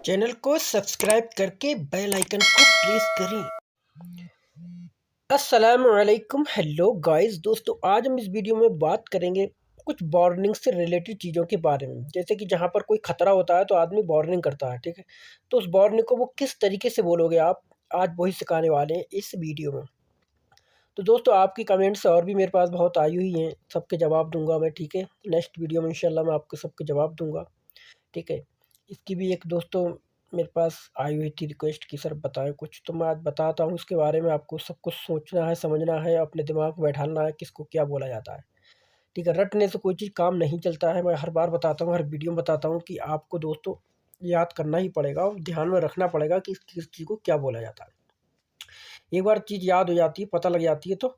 Channel को subscribe करके bell icon को प्रेस करें। अस्सलामुअलैकुम, हेलो गाइस। दोस्तों, आज हम इस वीडियो में बात करेंगे कुछ वार्निंग से रिलेटेड चीज़ों के बारे में। जैसे कि जहाँ पर कोई ख़तरा होता है तो आदमी वार्निंग करता है, ठीक है। तो उस वार्निंग को वो किस तरीके से बोलोगे आप, आज वही सिखाने वाले हैं इस वीडियो में। तो दोस्तों, आपकी कमेंट्स और भी मेरे पास बहुत आई हुई हैं, सबके जवाब दूंगा मैं, ठीक है। नेक्स्ट वीडियो में इंशाल्लाह मैं आपको सबके जवाब दूंगा, ठीक है। इसकी भी एक दोस्तों मेरे पास आई हुई थी रिक्वेस्ट कि सर बताएं कुछ, तो मैं आज बताता हूँ उसके बारे में। आपको सब कुछ सोचना है, समझना है, अपने दिमाग में बैठाना है किसको क्या बोला जाता है, ठीक है। रटने से कोई चीज़ काम नहीं चलता है। मैं हर बार बताता हूँ, हर वीडियो में बताता हूँ कि आपको दोस्तों याद करना ही पड़ेगा और ध्यान में रखना पड़ेगा कि किस चीज़ को क्या बोला जाता है। एक बार चीज़ याद हो जाती है, पता लग जाती है, तो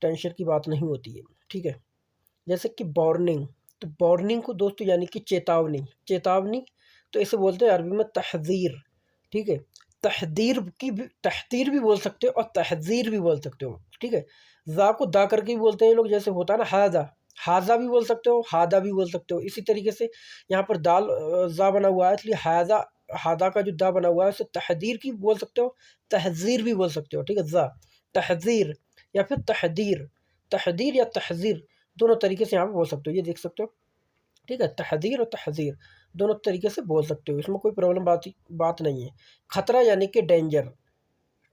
टेंशन की बात नहीं होती है, ठीक है। जैसे कि वार्निंग, तो वार्निंग को दोस्तों यानी कि चेतावनी, चेतावनी तो इसे बोलते हैं अरबी में तहज़ीर, ठीक है। तहज़ीर भी बोल सकते हो और तहज़ीर भी बोल सकते हो, ठीक है। ज़ा को दा करके भी बोलते हैं लोग, जैसे होता है ना हाजा, हाजा भी बोल सकते हो, हादा भी बोल सकते हो। इसी तरीके से यहाँ पर दाल ज़ा बना हुआ है, इसलिए हाजा, हादा का जो दा बना हुआ है उसे तहज़ीर की बोल सकते हो, तहज़ीर भी बोल सकते हो, ठीक है। ज़ा तहज़ीर या फिर तहदीर, तहदीर या तहज़ीर दोनों तरीके से यहाँ पे बोल सकते हो, ये देख सकते हो, ठीक है। तहदीर और तहज़ीर दोनों तरीके से बोल सकते हो, इसमें कोई प्रॉब्लम बात नहीं है। खतरा यानी कि डेंजर,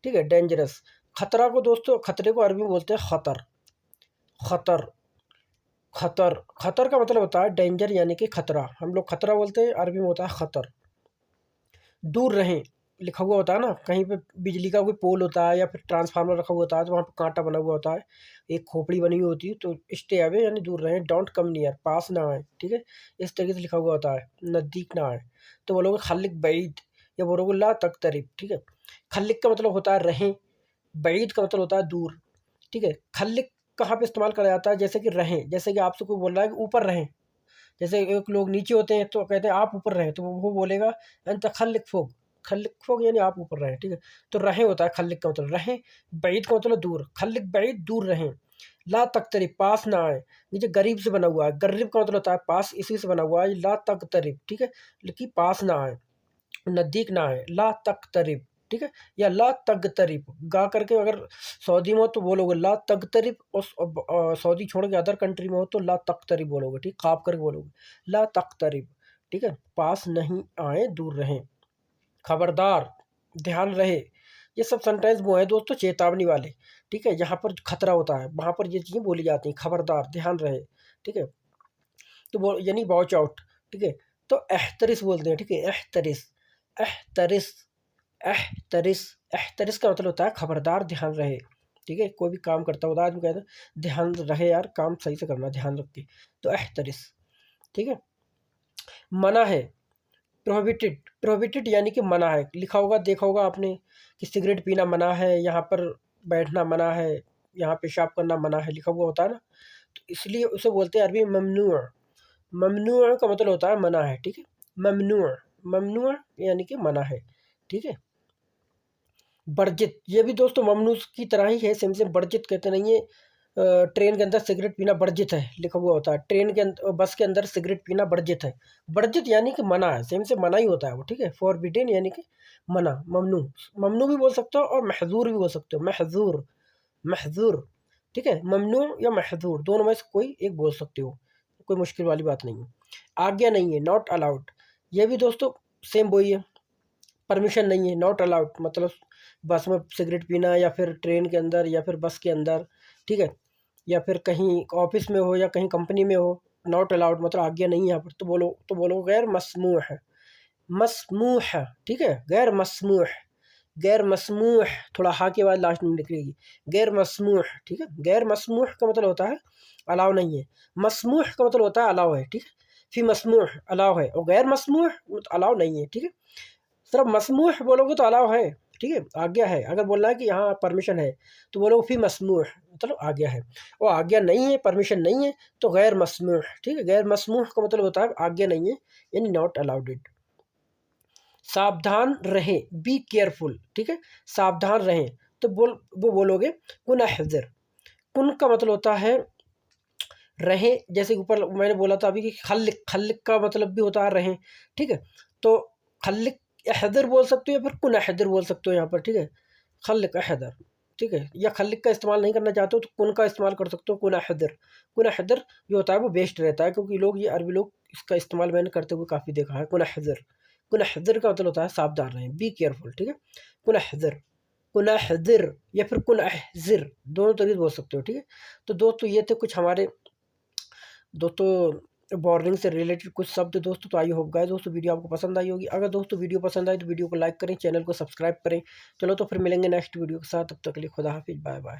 ठीक है, डेंजरस। खतरा को दोस्तों, खतरे को अरबी में बोलते हैं खतर, खतर, खतर। खतर का मतलब होता है डेंजर यानी कि खतरा। हम लोग खतरा बोलते हैं, अरबी में होता है खतर। दूर रहें लिखा हुआ होता है ना, कहीं पे बिजली का कोई पोल होता है या फिर ट्रांसफार्मर रखा हुआ होता है तो वहाँ पे कांटा बना हुआ होता है, एक खोपड़ी बनी हुई होती है, तो स्टे अवे यानी दूर रहें, डोंट कम नियर, पास ना आए, ठीक है। इस तरीके से लिखा हुआ होता है, नज़दीक ना आए। तो बोलोगे खल्लिक बैद या बोलोगे ला तक़तरिब, ठीक है। खल्लिक का मतलब होता है रहें, बैद का मतलब होता है दूर, ठीक है। खल्लिक कहाँ पे इस्तेमाल करा जाता है, जैसे कि रहें, जैसे कि आपसे कोई बोल रहा है कि ऊपर रहें। जैसे एक लोग नीचे होते हैं तो कहते हैं आप ऊपर रहें, तो वो बोलेगा अंत खल्लिक फोग, खल्लिक फोग यानी आप ऊपर रहें, ठीक है। तो रहें होता है खल्लिक का मतलब रहें, बैद का मतलब दूर, खल्लिक बैद दूर रहें। ला तक़तरिब पास ना आए, नीचे गरीब से बना हुआ है, गरीब का मतलब होता है पास, इसी से बना हुआ है ला तक़तरिब, ठीक है। लेकिन पास ना आए, नज़दीक ना आए, ला तक़तरिब, ठीक है। या ला तग़तरिब गा करके अगर सऊदी में हो तो बोलोगे ला तग़तरिब, और सऊदी छोड़ के अदर कंट्री में हो तो ला तक़तरिब बोलोगे, ठीक, ख़ाफ करके बोलोगे ला तक़तरिब, ठीक है। पास नहीं आए, दूर रहें। खबरदार, ध्यान रहे, ये सब सेंटेंस वो है दोस्तों चेतावनी वाले, ठीक है। यहाँ पर खतरा होता है वहाँ पर ये चीज़ें बोली जाती हैं, खबरदार, ध्यान रहे, ठीक है। तो वो यानी वॉच आउट, ठीक है। तो एहतरिस बोलते हैं, ठीक है, एहतरिस, एहतरिस, एहतरिस। एहतरिस का मतलब होता है खबरदार, ध्यान रहे, ठीक है। कोई भी काम करता होता है आदमी कहता है ध्यान रहे यार, काम सही से करना, ध्यान रख के, तो एहतरिस, ठीक है। मना है, प्रोहिबिटेड, प्रोहिबिटेड यानी कि मना है। लिखा होगा, देखा होगा आपने कि सिगरेट पीना मना है, यहाँ पर बैठना मना है, यहाँ पेशाब करना मना है, लिखा हुआ होता है ना। तो इसलिए उसे बोलते हैं अरबी में ममनू। ममनू का मतलब होता है मना है, ठीक है। ममनू, ममनू यानी कि मना है, ठीक है। वर्जित, ये भी दोस्तों ममनू की तरह ही है, सेम सेम, वर्जित कहते नहीं है। ट्रेन के अंदर सिगरेट पीना वर्जित है लिखा हुआ होता है, ट्रेन के अंदर, बस के अंदर सिगरेट पीना वर्जित है। वर्जित यानी कि मना है, सेम से मना ही होता है वो, ठीक है। फॉरबिडेन यानी कि मना, ममनू, ममनू भी बोल सकते हो और महजूर भी बोल सकते हो, महजूर, महजूर, ठीक है। ममनू या महजूर दोनों में से कोई एक बोल सकते हो, कोई मुश्किल वाली बात नहीं है। आज्ञा नहीं है, नॉट अलाउड, ये भी दोस्तों सेम वही है, परमिशन नहीं है, नॉट अलाउड मतलब बस में सिगरेट पीना या फिर ट्रेन के अंदर या फिर बस के अंदर, ठीक है। या फिर कहीं ऑफिस में हो या कहीं कंपनी में हो, नॉट अलाउड मतलब आज्ञा नहीं है यहाँ पर, तो बोलो गैर मसमूह है, मसमूह है, ठीक है। गैर मसमूह, गैर मसमूह, थोड़ा हा के बाद लास्ट में निकलेगी, गैर मसमूह, ठीक है। गैर मसमूह का मतलब होता है अलाउ नहीं है, मसमूह का मतलब होता है अलाउ है, ठीक है। फिर मसमूह अलाउ है और गैर मसमूह अलाउ नहीं है, ठीक है। सिर्फ मसमूह बोलोगे तो अलाउ है, ठीक है, आज्ञा है। अगर बोलना है कि यहाँ परमिशन है तो बोलोगे फिर मसमूह मतलब आज्ञा है, और आज्ञा नहीं है, परमिशन नहीं है तो गैर मसमूह, ठीक है। गैर मसमूह का मतलब होता है आज्ञा नहीं है, यानी नॉट अलाउड इट। सावधान रहें, बी केयरफुल, ठीक है, सावधान रहें। तो वो बोलोगे कुन अहज़र, कुन का मतलब होता है रहें, जैसे ऊपर मैंने बोला था अभी कि खल्लिक, खल्लिक का मतलब भी होता है रहें, ठीक है। तो खल्लिक अहदर बोल सकते हो या फिर कुन अहदर बोल सकते हो यहाँ पर, ठीक है। खल्क अहदर, ठीक है, या खल्क का इस्तेमाल नहीं करना चाहते हो तो कुन का इस्तेमाल कर सकते हो, कुन अहदर। कुन अहदर जो होता है वो बेस्ट रहता है, क्योंकि लोग ये अरबी लोग इसका इस्तेमाल मैंने करते हुए काफ़ी देखा है। कुन अहदर, कुन अहदर का मतलब होता है सावधान रहें, बी केयरफुल, ठीक है। कुन अहदर, कुन अहदर या फिर कुन अहजिर, दोनों तरीके से बोल सकते हो, ठीक है। तो दोस्तों ये थे कुछ हमारे दोस्तों वार्निंग से रिलेटेड कुछ शब्द दोस्तों। तो आई होप गाइस दोस्तों वीडियो आपको पसंद आई होगी। अगर दोस्तों वीडियो पसंद आई तो वीडियो को लाइक करें, चैनल को सब्सक्राइब करें। चलो तो फिर मिलेंगे नेक्स्ट वीडियो के साथ, तब तक के लिए खुदा हाफिज, बाय बाय।